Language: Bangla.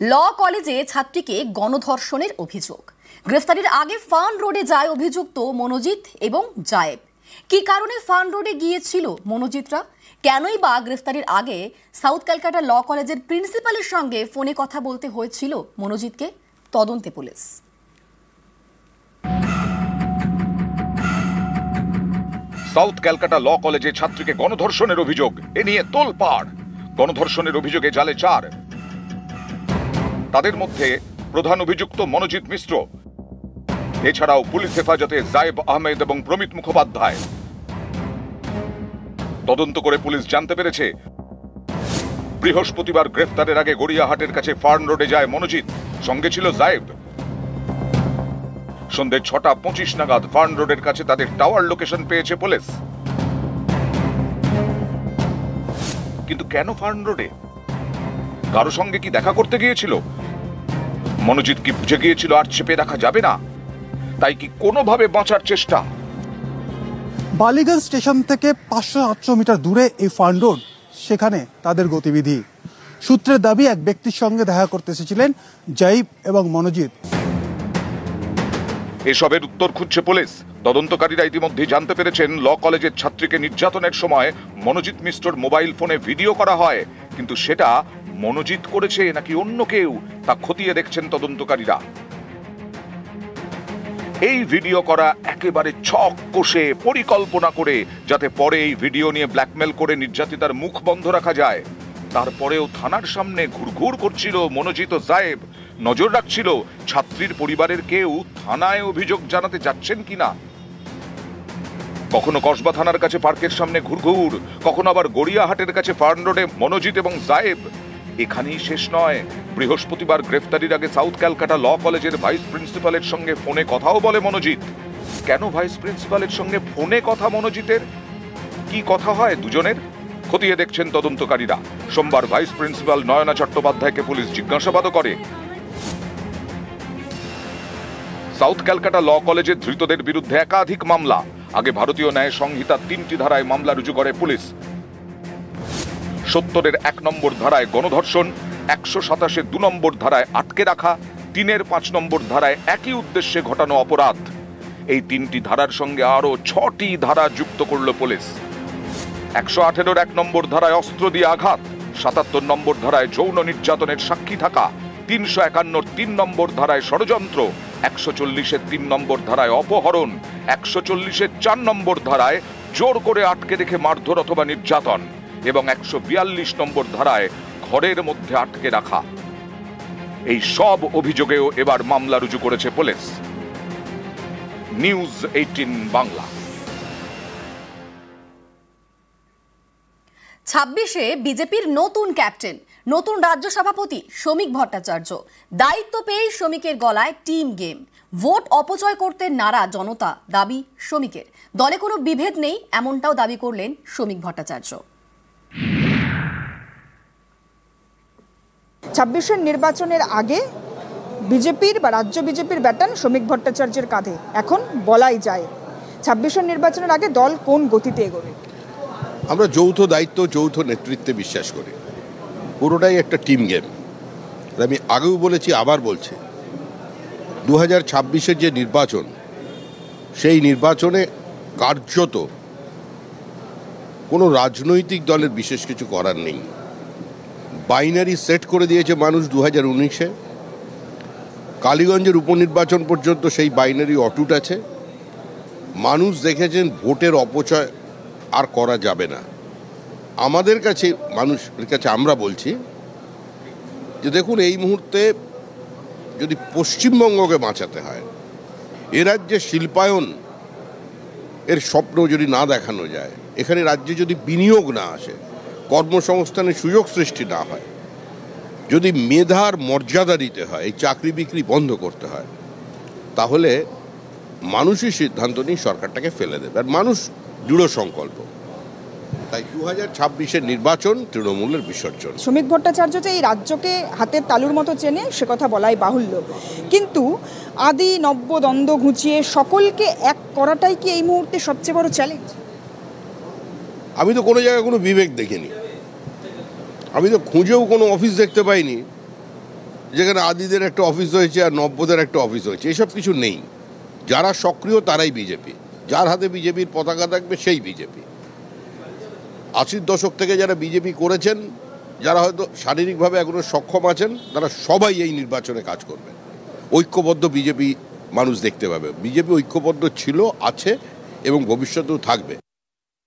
ল কলেজে ছাত্রীকে গণধর্ষণের অভিযোগ। গ্রেফতারির আগে ফান রোডে যায় অভিযুক্ত মনোজিৎ এবং জায়েব। কি কারণে ফান রোডে গিয়েছিল মনোজিতরা? কেনই বা গ্রেফতারির আগে সাউথ ক্যালকাটা ল কলেজের প্রিন্সিপালের সঙ্গে ফোনে কথা বলতে হয়েছিল মনোজিৎকে? তদন্তে পুলিশ। সাউথ ক্যালকাটা ল কলেজে ছাত্রীকে গণধর্ষণের অভিযোগ, এ নিয়ে তোলপাড়। গণধর্ষণের অভিযোগে জালে 4। তাদের মধ্যে প্রধান অভিযুক্ত মনোজিৎ মিশ্র, এছাড়াও পুলিশ হেফাজতে জায়েব আহমেদ এবং প্রমিত মুখোপাধ্যায়। তদন্ত করে পুলিশ জানতে পেরেছে, বৃহস্পতিবার গ্রেফতারের আগে গড়িয়াহাটের কাছে ফার্ন রোডে যায় মনোজিৎ, সঙ্গে ছিল জায়েব। সন্ধ্যে 6:25 নাগাদ ফার্ন রোডের কাছে তাদের টাওয়ার লোকেশন পেয়েছে পুলিশ। কিন্তু কেন ফার্ন রোডে? কারো সঙ্গে কি দেখা করতে গিয়েছিল? মনোজিৎ কি বুঝে গিয়েছিল আর চেপে রাখা যাবে না, তাই কি কোনোভাবে বাঁচার চেষ্টা? বালিগঞ্জ স্টেশন থেকে 500-800 মিটার দূরে এই ফার্ন রোড, সেখানে তাদের গতিবিধি। সূত্রের দাবি, এক ব্যক্তির সঙ্গে দেখা করতে এসেছিলেন জায়েব এবং মনোজিৎ। এসবের উত্তর খুঁজছে পুলিশ। তদন্তকারীরা ইতিমধ্যে জানতে পেরেছেন, ল কলেজের ছাত্রীকে নির্যাতনের সময় মনোজিৎ মিশ্রর মোবাইল ফোনে ভিডিও করা হয়, কিন্তু সেটা মনোজিৎ করেছে নাকি অন্য কেউ তা খতিয়ে দেখছেন তদন্তকারীরা। এই ভিডিও করা একেবারে ছক কষে পরিকল্পনা করে, যাতে পরে এই ভিডিও নিয়ে ব্ল্যাকমেল করে নির্যাতিতার মুখ বন্ধ রাখা যায়। তারপরেও থানার সামনে ঘুরঘুর করছিল মনোজিৎ ও জায়েব, নজর রাখছিল ছাত্রীর পরিবারের কেউ থানায় অভিযোগ জানাতে যাচ্ছেন কিনা। কখনো কসবা থানার কাছে পার্কের সামনে ঘুরঘুর, কখনো আবার গড়িয়াহাটের কাছে ফার্ন রোডে মনোজিৎ এবং জায়েব। এখানেই শেষ নয়, বৃহস্পতিবার গ্রেফতারির আগে সাউথ ক্যালকাটা ল কলেজের ভাইস প্রিন্সিপালের সঙ্গে ফোনে কথাও বলে মনোজিৎ। কেন ভাইস প্রিন্সিপালের সঙ্গে ফোনে কথা মনোজিতের? কি কথা হয় দুজনের? খতিয়ে দেখছেন তদন্তকারীরা। সোমবার ভাইস প্রিন্সিপাল নয়না চট্টোপাধ্যায়কে পুলিশ জিজ্ঞাসাবাদও করে। সাউথ ক্যালকাটা ল কলেজের ধৃতদের বিরুদ্ধে একাধিক মামলা। আগে ভারতীয় ন্যায় সংহিতার 3টি ধারায় মামলা রুজু করে পুলিশ। 70-এর 1 নম্বর ধারায় গণধর্ষণ, 127-এর 2 নম্বর ধারায় আটকে রাখা, 3-এর 5 নম্বর ধারায় একই উদ্দেশ্যে ঘটানো অপরাধ। এই 3টি ধারার সঙ্গে আরো 6টি ধারা যুক্ত করল পুলিশ। 118-এর 1 নম্বর ধারায় অস্ত্র দিয়ে আঘাত, 77 নম্বর ধারায় যৌন নির্যাতনের সাক্ষী থাকা, 351-র 3 নম্বর ধারায় ষড়যন্ত্র, 140-এর 3 নম্বর ধারায় অপহরণ, 140-এর 4 নম্বর ধারায় জোর করে আটকে রেখে মারধর অথবা নির্যাতন এবং 142 নম্বর ধারায় ঘরের মধ্যে আটকে রাখা। এই সব অভিযোগেও এবার মামলা রুজু করেছে পুলিশ। নিউজ 18 বাংলা। 26-এ বিজেপির নতুন ক্যাপ্টেন, নতুন রাজ্য সভাপতি শ্রমিক ভট্টাচার্য। দায়িত্ব পেয়েই শ্রমিকের গলায় টিম গেম। ভোট অপচয় করতে নারা জনতা, দাবি শ্রমিকের। দলে কোনো বিভেদ নেই, এমনটাও দাবি করলেন শ্রমিক ভট্টাচার্য। 26-এর নির্বাচনের আগে বিজেপির বা রাজ্য বিজেপির ব্যাটন শ্রমিক ভট্টাচার্যের কাঁধে। এখন বলাই যায় 26-এর নির্বাচনের আগে দল কোন গতিতে এগোবে। আমরা যৌথ দায়িত্ব, যৌথ নেতৃত্বে বিশ্বাস করি। পুরোটাই একটা টিম গেম। আমি আগেও বলেছি, আবার বলছি, 2026-এর যে নির্বাচন, সেই নির্বাচনে কার্যত কোনো রাজনৈতিক দলের বিশেষ কিছু করার নেই। বাইনারি সেট করে দিয়েছে মানুষ 2019-এ। কালীগঞ্জের উপনির্বাচন পর্যন্ত সেই বাইনারি অটুট আছে। মানুষ দেখেছেন ভোটের অপচয় আর করা যাবে না। আমাদের কাছে, মানুষের কাছে আমরা বলছি যে দেখুন, এই মুহূর্তে যদি পশ্চিমবঙ্গকে বাঁচাতে হয়, এ রাজ্যে শিল্পায়ন এর স্বপ্ন যদি না দেখানো যায়, এখানে রাজ্যে যদি বিনিয়োগ না আসে, কর্মসংস্থানের সুযোগ সৃষ্টি না হয়, যদি মেধার মর্যাদা দিতে হয়, এই চাকরি বিক্রি বন্ধ করতে হয়, তাহলে মানুষই সিদ্ধান্ত নিয়ে সরকারটাকে ফেলে দেবে। আর মানুষ দৃঢ় সংকল্প। তাই 2026-এর নির্বাচন তৃণমূলের বিসর্জন। শ্রমিক ভট্টাচার্য যে এই রাজ্যকে হাতের তালুর মতো চেনে, সে কথা বলাই বাহুল্য। কিন্তু আদি নব্য দ্বন্দ্ব ঘুচিয়ে সকলকে এক করাটাই কি এই মুহূর্তে সবচেয়ে বড় চ্যালেঞ্জ? আমি তো কোনো জায়গায় কোনো বিবেক দেখিনি। আমি তো খুঁজেও কোনো অফিস দেখতে পাইনি যেখানে আদিদের একটা অফিস হয়েছে আর নব্যদের একটা অফিস হয়েছে, এসব কিছু নেই। যারা সক্রিয় তারাই বিজেপি, যার হাতে বিজেপির পতাকা থাকবে সেই বিজেপি। 80-র দশক থেকে যারা বিজেপি করেছেন, যারা হয়তো শারীরিকভাবে এখনো সক্ষম আছেন, তারা সবাই এই নির্বাচনে কাজ করবে। ঐক্যবদ্ধ বিজেপি মানুষ দেখতে পাবে। বিজেপি ঐক্যবদ্ধ ছিল, আছে এবং ভবিষ্যতেও থাকবে।